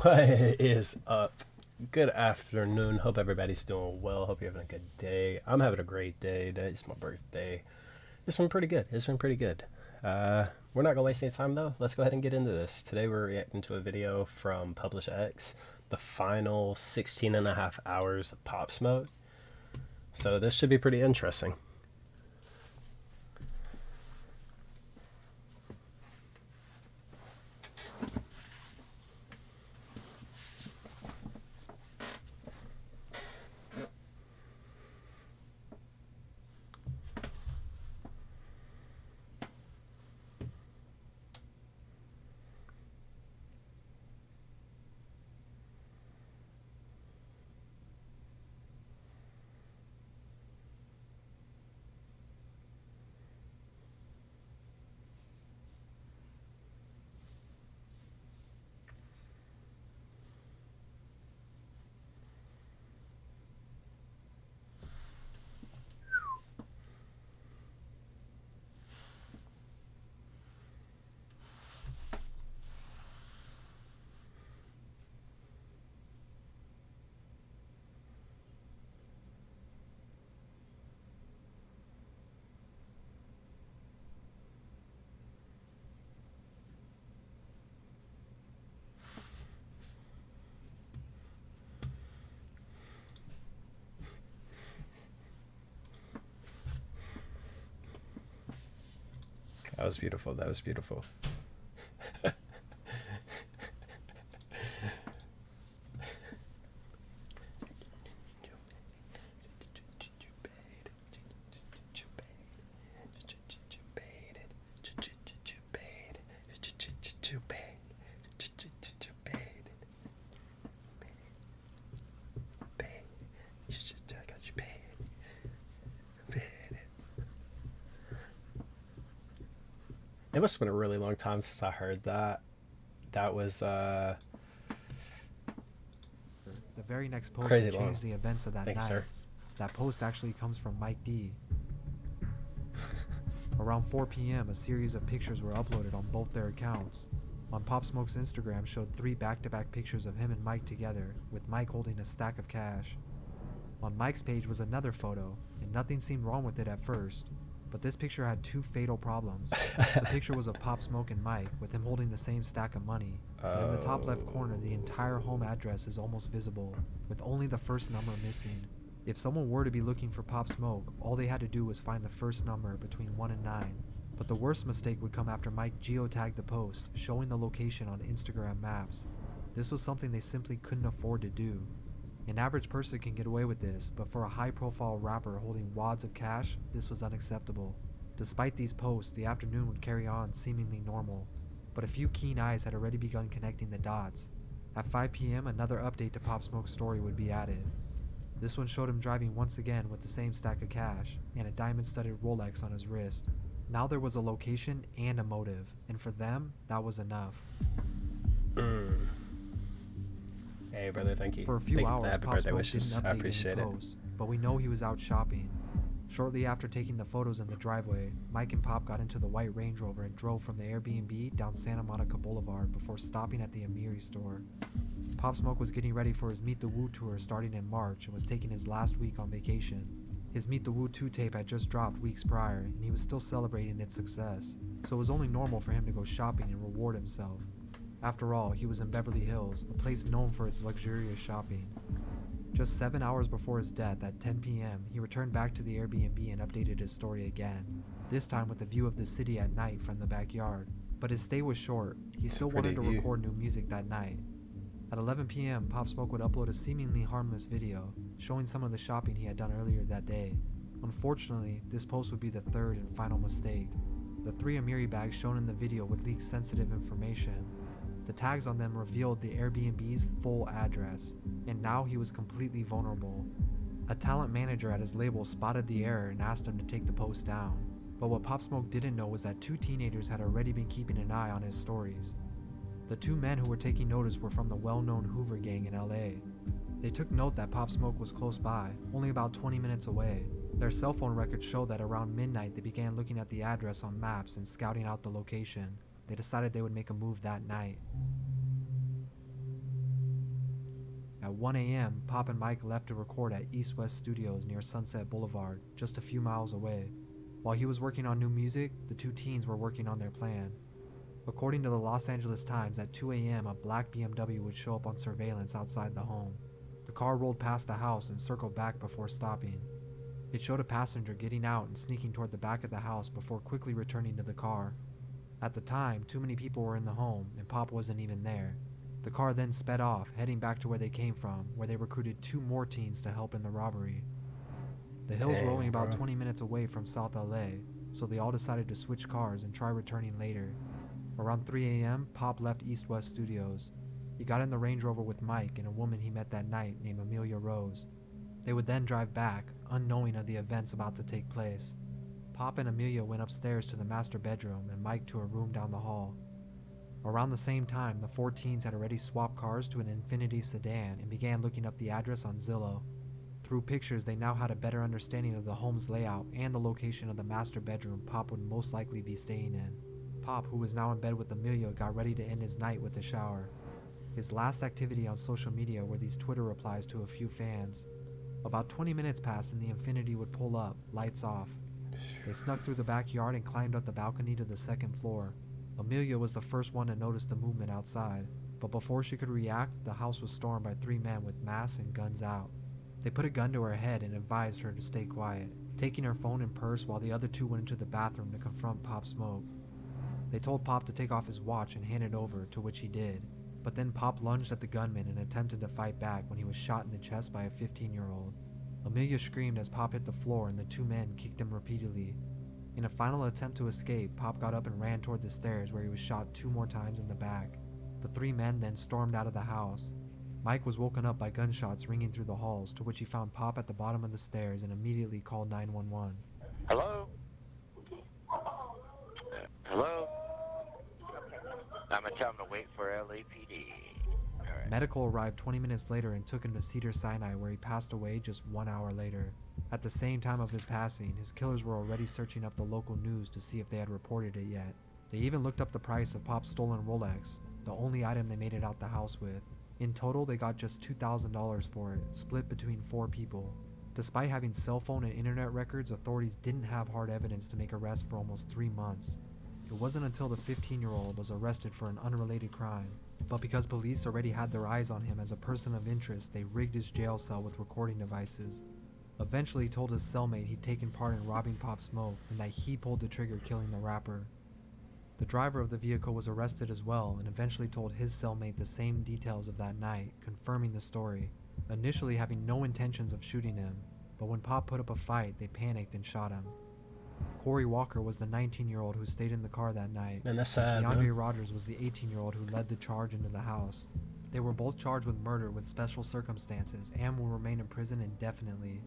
What is up? Good afternoon. Hope everybody's doing well. Hope you're having a good day. I'm having a great day. Today's my birthday. It's been pretty good. It's been pretty good. We're not gonna waste any time though. Let's go ahead and get into this. Today we're reacting to a video from Publish X, the final 16 and a half hours of Pop Smoke. So this should be pretty interesting. That was beautiful. That was beautiful. It must have been a really long time since I heard that. That was The very next post crazy that long. changed the events of that Thanks, night. sir. That post actually comes from Mike D. Around 4 p.m., a series of pictures were uploaded on both their accounts. On Pop Smoke's Instagram showed 3 back-to-back pictures of him and Mike together, with Mike holding a stack of cash. On Mike's page was another photo, and nothing seemed wrong with it at first. But this picture had 2 fatal problems. The picture was of Pop Smoke and Mike, with him holding the same stack of money. But in the top left corner, the entire home address is almost visible, with only the first number missing. If someone were to be looking for Pop Smoke, all they had to do was find the first number between 1 and 9. But the worst mistake would come after Mike geotagged the post, showing the location on Instagram Maps. This was something they simply couldn't afford to do. An average person can get away with this, but for a high-profile rapper holding wads of cash, this was unacceptable. Despite these posts, the afternoon would carry on seemingly normal, but a few keen eyes had already begun connecting the dots. At 5 p.m., another update to Pop Smoke's story would be added. This one showed him driving once again with the same stack of cash, and a diamond-studded Rolex on his wrist. Now there was a location and a motive, and for them, that was enough. Hey, brother, thank you. For a few Thank you for hours, the happy Pop birthday Smoke wishes. didn't I update appreciate any it. posts, but we know he was out shopping. Shortly after taking the photos in the driveway, Mike and Pop got into the white Range Rover and drove from the Airbnb down Santa Monica Boulevard before stopping at the Amiri store. Pop Smoke was getting ready for his Meet the Woo tour starting in March and was taking his last week on vacation. His Meet the Woo 2 tape had just dropped weeks prior, and he was still celebrating its success, so it was only normal for him to go shopping and reward himself. After all, he was in Beverly Hills, a place known for its luxurious shopping. Just 7 hours before his death, at 10 p.m., he returned back to the Airbnb and updated his story again, this time with a view of the city at night from the backyard. But his stay was short. He still wanted to record new music that night. At 11 p.m., Pop Smoke would upload a seemingly harmless video, showing some of the shopping he had done earlier that day. Unfortunately, this post would be the third and final mistake. The 3 Amiri bags shown in the video would leak sensitive information. The tags on them revealed the Airbnb's full address, and now he was completely vulnerable. A talent manager at his label spotted the error and asked him to take the post down. But what Pop Smoke didn't know was that 2 teenagers had already been keeping an eye on his stories. The 2 men who were taking notice were from the well-known Hoover gang in LA. They took note that Pop Smoke was close by, only about 20 minutes away. Their cell phone records showed that around midnight they began looking at the address on maps and scouting out the location. They decided they would make a move that night. At 1 a.m., Pop and Mike left to record at East West Studios near Sunset Boulevard, just a few miles away. While he was working on new music, the two teens were working on their plan. According to the Los Angeles Times, at 2 a.m., a black BMW would show up on surveillance outside the home. The car rolled past the house and circled back before stopping. It showed a passenger getting out and sneaking toward the back of the house before quickly returning to the car. At the time, too many people were in the home, and Pop wasn't even there. The car then sped off, heading back to where they came from, where they recruited 2 more teens to help in the robbery. The hills were only about 20 minutes away from South LA, so they all decided to switch cars and try returning later. Around 3 a.m., Pop left East West Studios. He got in the Range Rover with Mike and a woman he met that night named Amelia Rose. They would then drive back, unknowing of the events about to take place. Pop and Amelia went upstairs to the master bedroom and Mike to a room down the hall. Around the same time, the 4 teens had already swapped cars to an Infiniti sedan and began looking up the address on Zillow. Through pictures, they now had a better understanding of the home's layout and the location of the master bedroom Pop would most likely be staying in. Pop, who was now in bed with Amelia, got ready to end his night with a shower. His last activity on social media were these Twitter replies to a few fans. About 20 minutes passed and the Infiniti would pull up, lights off. They snuck through the backyard and climbed up the balcony to the 2nd floor. Amelia was the first one to notice the movement outside, but before she could react, the house was stormed by 3 men with masks and guns out. They put a gun to her head and advised her to stay quiet, taking her phone and purse while the other 2 went into the bathroom to confront Pop Smoke. They told Pop to take off his watch and hand it over, to which he did, but then Pop lunged at the gunman and attempted to fight back when he was shot in the chest by a 15-year-old. Amelia screamed as Pop hit the floor and the 2 men kicked him repeatedly. In a final attempt to escape, Pop got up and ran toward the stairs where he was shot 2 more times in the back. The 3 men then stormed out of the house. Mike was woken up by gunshots ringing through the halls, to which he found Pop at the bottom of the stairs and immediately called 911. Hello? Hello? I'm going to tell him to wait for LAPD. All right. Medical arrived 20 minutes later and took him to Cedars-Sinai, where he passed away just 1 hour later. At the same time of his passing, his killers were already searching up the local news to see if they had reported it yet. They even looked up the price of Pop's stolen Rolex, the only item they made it out the house with. In total, they got just $2,000 for it, split between 4 people. Despite having cell phone and internet records, authorities didn't have hard evidence to make arrests for almost 3 months. It wasn't until the 15-year-old was arrested for an unrelated crime, but because police already had their eyes on him as a person of interest, they rigged his jail cell with recording devices. Eventually, he told his cellmate he'd taken part in robbing Pop Smoke and that he pulled the trigger killing the rapper. The driver of the vehicle was arrested as well and eventually told his cellmate the same details of that night, confirming the story, initially having no intentions of shooting him, but when Pop put up a fight, they panicked and shot him. Corey Walker was the 19-year-old who stayed in the car that night, Man, that's sad, and Keandre man. Rogers was the 18-year-old who led the charge into the house. They were both charged with murder with special circumstances and will remain in prison indefinitely.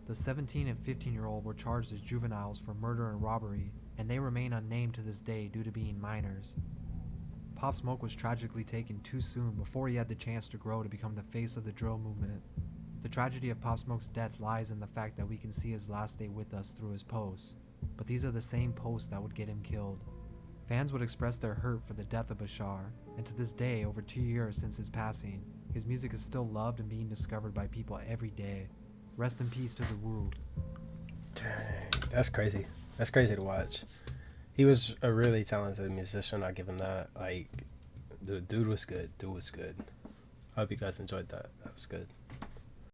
The 17 and 15-year-old were charged as juveniles for murder and robbery, and they remain unnamed to this day due to being minors. Pop Smoke was tragically taken too soon before he had the chance to grow to become the face of the drill movement. The tragedy of Pop Smoke's death lies in the fact that we can see his last day with us through his posts, but these are the same posts that would get him killed. Fans would express their hurt for the death of Bashar, and to this day, over 2 years since his passing, his music is still loved and being discovered by people every day. Rest in peace to the Wu. Dang, that's crazy. That's crazy to watch. He was a really talented musician. I give him that. Like, the dude was good. I hope you guys enjoyed that. That was good.